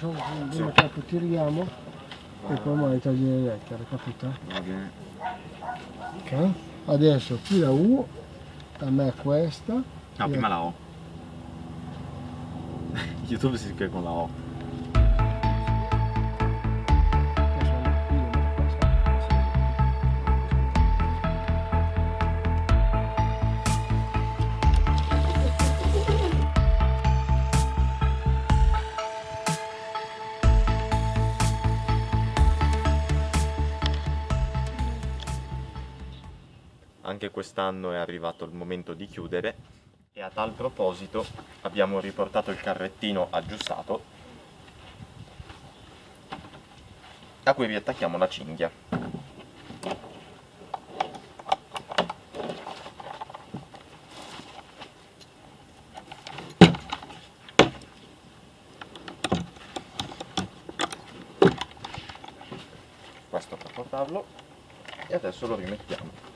prima che tiriamo e poi magari tagli le lettere, capito? Va bene. Ok? Adesso qui la U, a me è questa. No, prima la O. YouTube si scrive con la O. Anche quest'anno è arrivato il momento di chiudere e a tal proposito abbiamo riportato il carrettino aggiustato a cui riattacchiamo la cinghia. Questo per portarlo e adesso lo rimettiamo.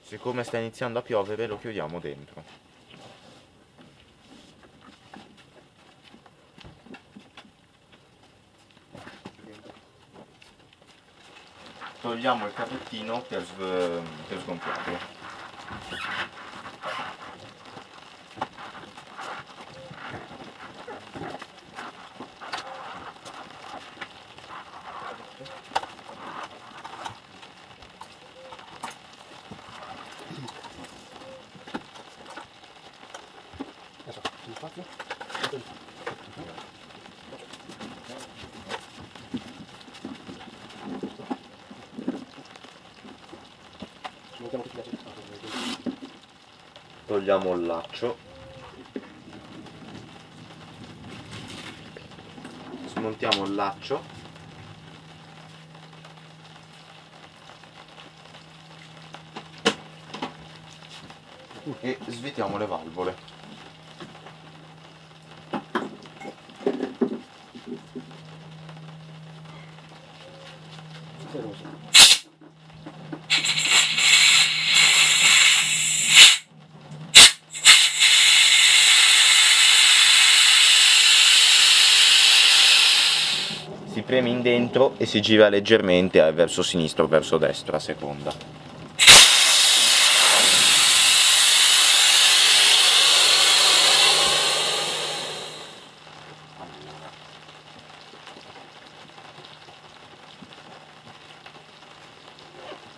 Siccome sta iniziando a piovere lo chiudiamo dentro. Togliamo il carrettino per sgonfiarlo. Togliamo il laccio, smontiamo il laccio e svitiamo le valvole. Si preme in dentro e si gira leggermente verso sinistra o verso destra a seconda.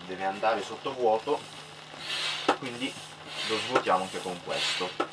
Deve andare sotto vuoto, quindi lo svuotiamo anche con questo.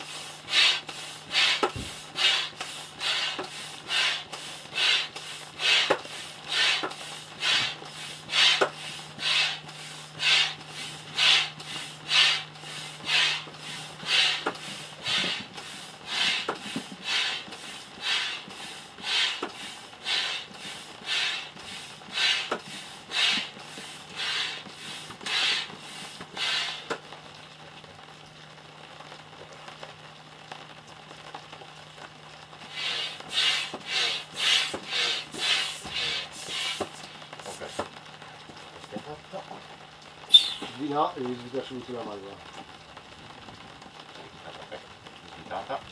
No, devi svitare subito la valvola.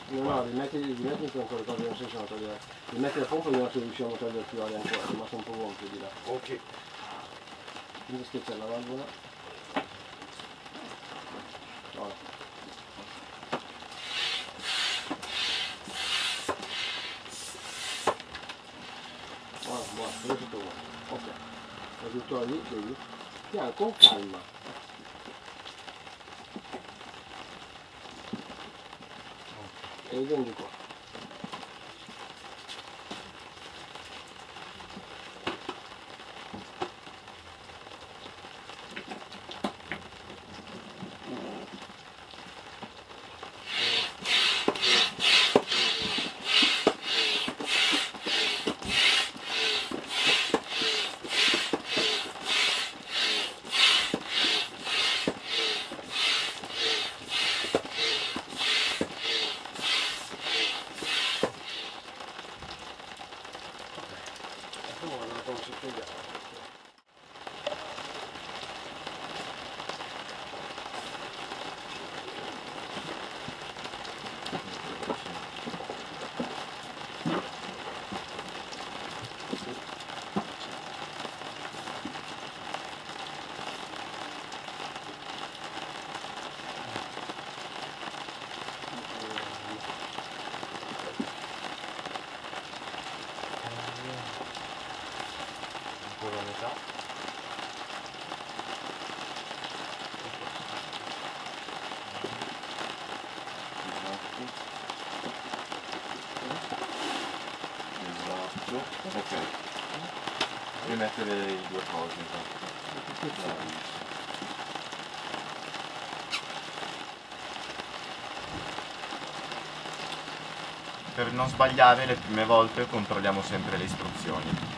No, rimetti ancora cose, non senso togliere. Rimetti la pompa e vediamo se riusciamo a togliere più aria ancora, è rimasto un po' gonfio di là. Ok. Quindi schiaccia la valvola. Guarda. Buono, è tutto buono. Ok. È tutto lì, vedi? Piano, con calma. E vendi qua. guarda come si spiega. Ancora metà. Esatto. Ok. Devi mettere le due cose, esatto. Per non sbagliare le prime volte controlliamo sempre le istruzioni.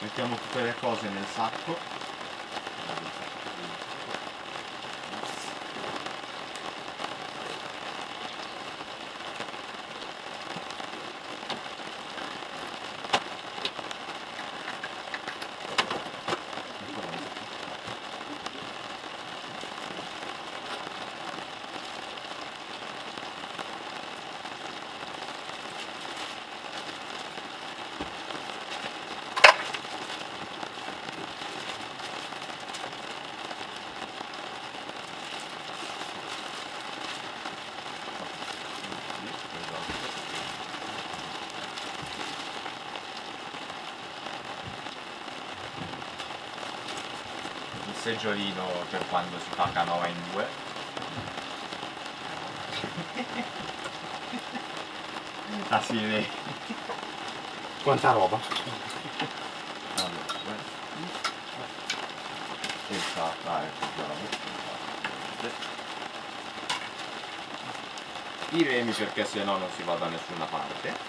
Mettiamo tutte le cose nel sacco. Seggiolino per quando si fa canoa in due. Ah sì, vedi. Quanta roba? Allora, esatto, ecco. I remi perché sennò non si va da nessuna parte.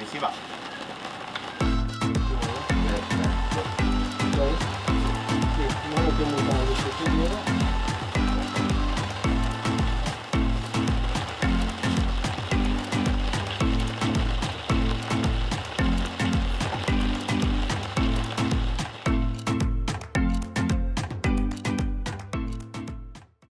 E si va. Perfetto. Ok? Sì, non è che montare questo sedere.